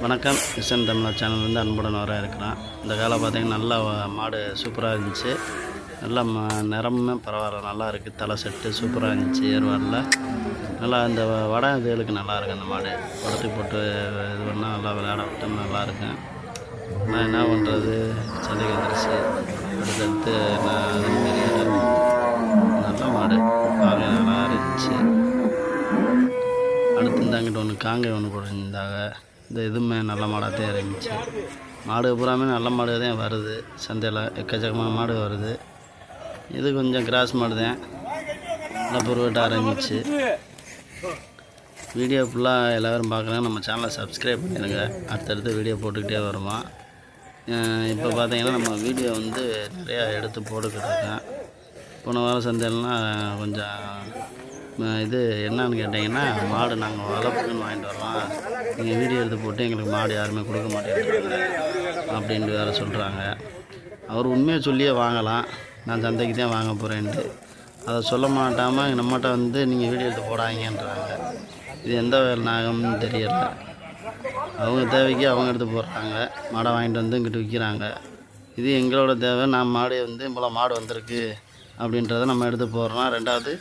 வணக்கம். எஸ்என் தமிழா சேனல் வந்து அன்புடன் வர இருக்கிறான். இந்த காலம் பார்த்திங்கன்னா நல்லா மாடு சூப்பராக இருந்துச்சு. நல்லா நிறமுமே பரவாயில்ல, நல்லா இருக்குது. தலை செட்டு சூப்பராக இருந்துச்சு. ஏர்வாடில் நல்லா இந்த வடை இதுகளுக்கு நல்லா இருக்குது. அந்த மாடு படத்துக்கு போட்டு இது பண்ணால் நல்லா விளையாட விட்டு நல்லா இருக்கும். நான் என்ன பண்ணுறது, சந்தைக்கு வந்துருச்சு. அடுத்தடுத்து நல்ல மாடு பார்க்க நல்லா இருந்துச்சு. அடுத்து இந்தாங்கிட்ட ஒன்று காங்கை ஒன்று போட்டுருந்தாங்க. இந்த இதுவுமே நல்ல மாடாக தான் இருந்துச்சு. மாடு பூராமே நல்ல மாடு தான் வருது. சந்தையில் எக்கச்சக்கமான மாடு வருது. இது கொஞ்சம் கிராஸ் மாடு தான், நல்லா பொருவிட்ட ஆரம்பிச்சு. வீடியோ ஃபுல்லாக எல்லோரும் பார்க்குறாங்க. நம்ம சேனலை சப்ஸ்கிரைப் பண்ணிடுங்க. அடுத்தடுத்து வீடியோ போட்டுக்கிட்டே வருமா. இப்போ பார்த்தீங்கன்னா நம்ம வீடியோ வந்து நிறையா எடுத்து போட்டுக்கிட்டு இருக்கேன். போன வாரம் சந்தையிலலாம் கொஞ்சம் இது என்னன்னு கேட்டிங்கன்னா, மாடு நாங்கள் வளர்ப்புக்குன்னு வாங்கிட்டு வரோம், நீங்கள் வீடியோ எடுத்து போட்டு எங்களுக்கு மாடு யாருமே கொடுக்க மாட்டேங்கிறாங்க அப்படின்ட்டு வேறு சொல்கிறாங்க. அவர் உண்மையை சொல்லியே வாங்கலாம், நான் சந்தைக்கு தான் வாங்க போகிறேன்ட்டு. அதை சொல்ல மாட்டாமல் நம்மகிட்ட வந்து நீங்கள் வீடியோ எடுத்து போடாங்கன்றாங்க. இது எந்த நாகம்னு தெரியலை. அவங்க தேவைக்கு அவங்க எடுத்து போடுறாங்க, மாடை வாங்கிட்டு வந்து இங்கிட்டு விற்கிறாங்க. இது எங்களோட தேவை. நான் மாடு வந்து இவ்வளோ மாடு வந்திருக்கு அப்படின்றத நம்ம எடுத்து போடுறோம். ரெண்டாவது,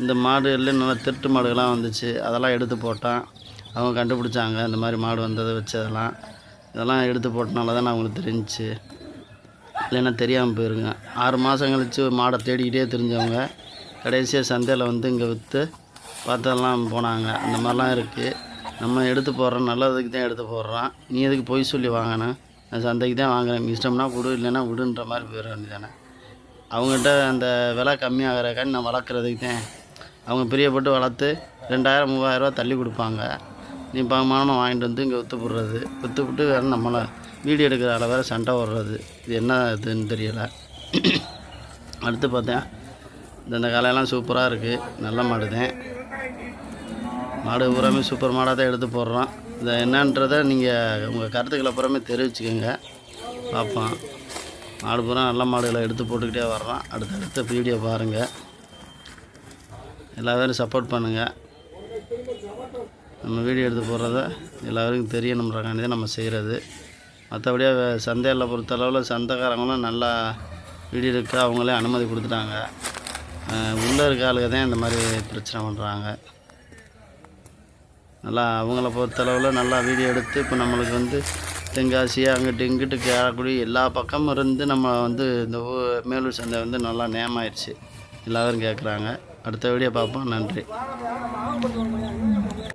இந்த மாடு எல்லாம் நல்லா திருட்டு மாடுகள்லாம் வந்துச்சு, அதெல்லாம் எடுத்து போட்டான். அவங்க கண்டுபிடிச்சாங்க இந்த மாதிரி மாடு வந்ததை வச்சதெல்லாம். இதெல்லாம் எடுத்து போட்டனால தான் அவங்களுக்கு தெரிஞ்சிச்சு, இல்லைன்னா தெரியாமல் போயிருங்க. 6 மாதம் கழித்து மாடை தேடிக்கிட்டே தெரிஞ்சவங்க கடைசியாக சந்தையில் வந்து இங்கே விற்று பார்த்தெல்லாம் போனாங்க. அந்த மாதிரிலாம் இருக்குது. நம்ம எடுத்து போடுறோம், நல்லதுக்கு தான் எடுத்து போடுறோம். நீ எதுக்கு பொய் சொல்லி வாங்கினேன், நான் சந்தைக்கு தான் வாங்குறேன், இஷ்டம்னா விடு, இல்லைன்னா விடுன்ற மாதிரி போயிட வேண்டியதானே. அவங்ககிட்ட அந்த விலை கம்மியாகிறக்காண்டி நான் வளர்க்குறதுக்கு தான் அவங்க பிரியப்பட்டு வளர்த்து 2000-3000 தள்ளி கொடுப்பாங்க. நீ பகமானமாக வாங்கிட்டு வந்து இங்கே விற்று விட்டு வேறு நம்மளை வீடியோ எடுக்கிற அளவு வேறு சண்டை ஓடுறது. இது என்ன இதுன்னு தெரியலை. அடுத்து பார்த்தேன், இந்த காலையெல்லாம் சூப்பராக இருக்குது. நல்ல மாடு தான். மாடு பூராமே சூப்பர் மாடாக தான் எடுத்து போடுறோம். இதை என்னன்றதை நீங்கள் உங்கள் கருத்துக்களை பூராமே தெரிவிச்சுக்கோங்க, பார்ப்போம். மாடு பூரா நல்ல மாடுகளை எடுத்து போட்டுக்கிட்டே வர்றோம். அடுத்தடுத்த வீடியோ பாருங்கள், எல்லா பேரும் சப்போர்ட் பண்ணுங்கள். நம்ம வீடியோ எடுத்து போடுறத எல்லாருக்கும் தெரியணுன்றக்காண்டி தான் நம்ம செய்கிறது. மற்றபடியாக சந்தையில் பொறுத்தளவில் சந்தைக்காரங்களும் நல்லா வீடியோ எடுக்க அவங்களே அனுமதி கொடுத்துட்டாங்க. உள்ளே இருக்க ஆளுக தான் இந்த மாதிரி பிரச்சனை பண்ணுறாங்க. நல்லா அவங்கள பொறுத்தளவில் நல்லா வீடியோ எடுத்து இப்போ நம்மளுக்கு வந்து தென்காசி அங்கிட்டு இங்கிட்டு கேரக்குடி எல்லா பக்கமும் இருந்து நம்ம வந்து இந்த மேலூர் சந்தை வந்து நல்லா நேமாயிடுச்சு. எல்லோரும் கேட்குறாங்க. அடுத்த வீடியோ பார்ப்போம். நன்றி.